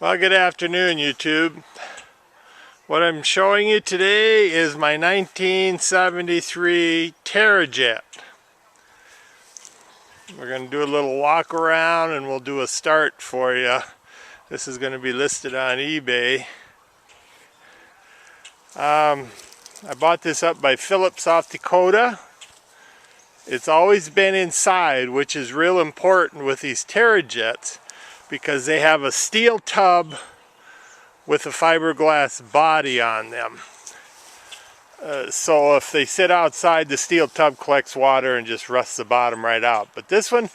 Well, good afternoon, YouTube. What I'm showing you today is my 1973 Terra Jet. We're going to do a little walk around and we'll do a start for you. This is going to be listed on eBay. I bought this up by Phillips, South Dakota. It's always been inside, which is real important with these Terra Jets, because they have a steel tub with a fiberglass body on them. So if they sit outside, the steel tub collects water and just rusts the bottom right out. But this one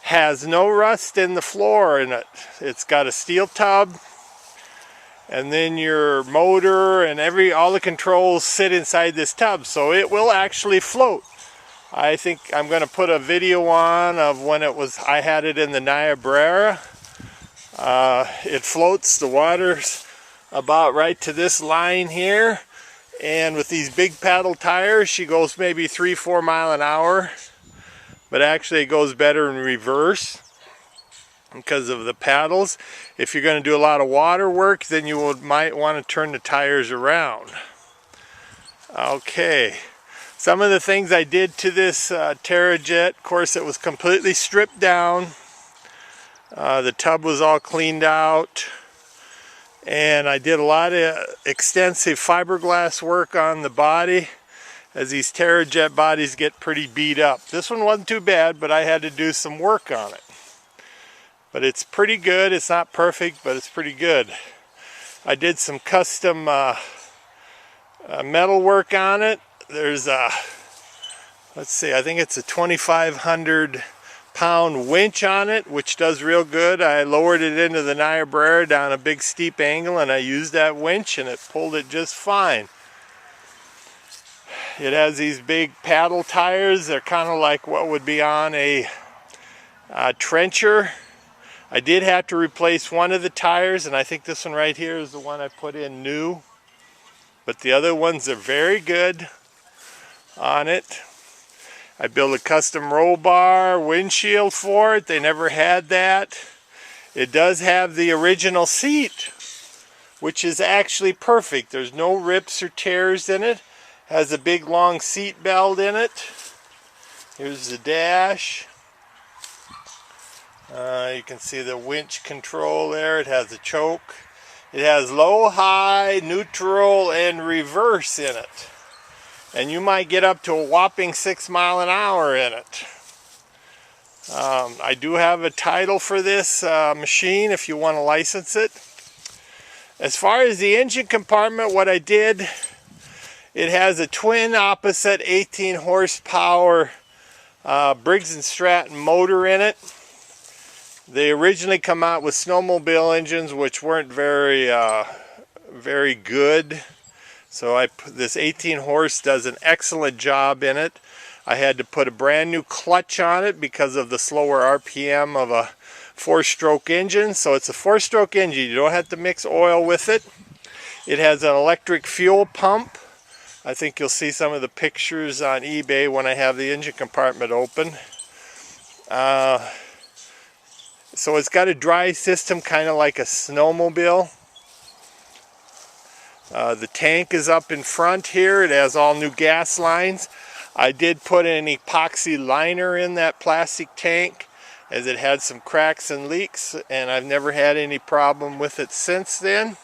has no rust in the floor in it. It's got a steel tub, and then your motor and all the controls sit inside this tub, so it will actually float. I think I'm going to put a video on of when I had it in the Niobrara. It floats, the water's about right to this line here, and with these big paddle tires she goes maybe 3-4 miles an hour, but actually it goes better in reverse because of the paddles. If you're going to do a lot of water work, then you might want to turn the tires around. Okay, some of the things I did to this Terra Jet, of course it was completely stripped down. The tub was all cleaned out, and I did a lot of extensive fiberglass work on the body, as these Terra Jet bodies get pretty beat up. This one wasn't too bad, but I had to do some work on it. But it's pretty good. It's not perfect, but it's pretty good. I did some custom metal work on it. There's a, let's see, I think it's a 2,500-pound winch on it, which does real good. I lowered it into the Niobrara down a big steep angle, and I used that winch and it pulled it just fine. It has these big paddle tires. They're kind of like what would be on a trencher. I did have to replace one of the tires, and I think this one right here is the one I put in new, but the other ones are very good on it. I built a custom roll bar windshield for it. They never had that. It does have the original seat, which is actually perfect. There's no rips or tears in it. Has a big long seat belt in it. Here's the dash. You can see the winch control there. It has a choke. It has low, high, neutral, and reverse in it. And you might get up to a whopping 6 miles an hour in it. I do have a title for this machine if you want to license it. As far as the engine compartment, what I did, it has a twin opposite 18 horsepower Briggs & Stratton motor in it. They originally come out with snowmobile engines, which weren't very good. So this 18 horse does an excellent job in it. I had to put a brand new clutch on it because of the slower RPM of a 4-stroke engine. So it's a 4-stroke engine. You don't have to mix oil with it. It has an electric fuel pump. I think you'll see some of the pictures on eBay when I have the engine compartment open. So it's got a dry system, kind of like a snowmobile. The tank is up in front here. It has all new gas lines. I did put an epoxy liner in that plastic tank, as it had some cracks and leaks, and I've never had any problem with it since then.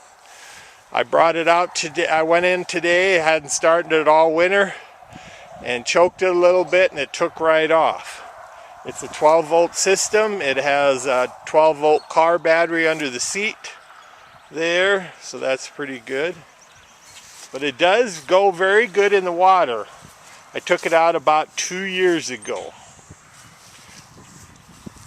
I brought it out today. I went in today, I hadn't started it all winter, and choked it a little bit, and it took right off. It's a 12-volt system. It has a 12-volt car battery under the seat there, so that's pretty good. But it does go very good in the water. I took it out about 2 years ago.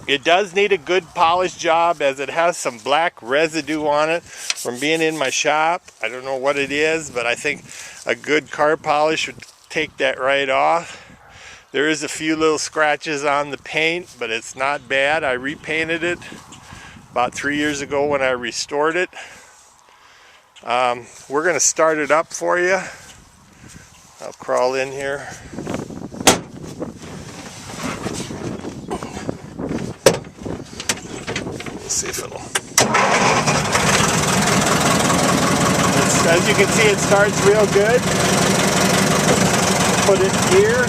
It does need a good polish job, as it has some black residue on it from being in my shop. I don't know what it is, but I think a good car polish would take that right off. There is a few little scratches on the paint, but it's not bad. I repainted it about 3 years ago when I restored it. We're going to start it up for you. I'll crawl in here. Let's see if it'll As you can see, it starts real good. Put it here.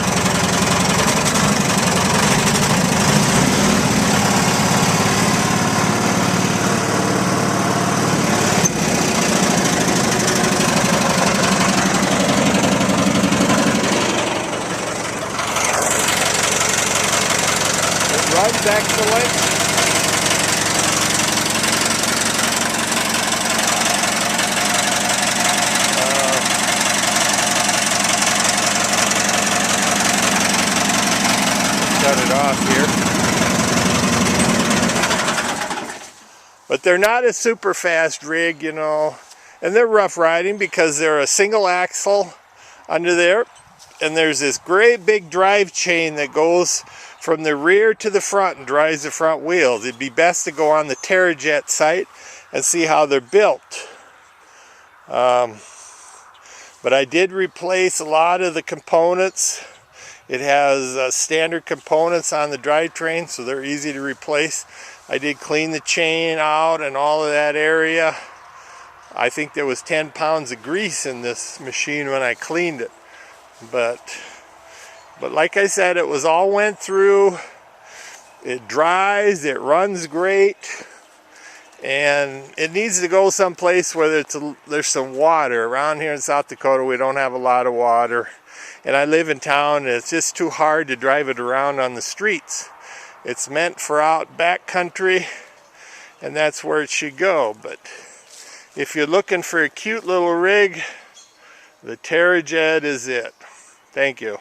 It runs excellent. Shut it off here. But they're not a super fast rig, you know, and they're rough riding because they're a single axle under there, and there's this great big drive chain that goes from the rear to the front and drives the front wheels. It'd be best to go on the Terra Jet site and see how they're built. But I did replace a lot of the components. It has standard components on the drivetrain, so they're easy to replace. I did clean the chain out and all of that area. I think there was 10 pounds of grease in this machine when I cleaned it. But like I said, it was all went through. It dries, it runs great, and it needs to go someplace where there's some water. Around here in South Dakota, we don't have a lot of water. And I live in town, and it's just too hard to drive it around on the streets. It's meant for out back country, and that's where it should go. But if you're looking for a cute little rig, the Terra Jet is it. Thank you.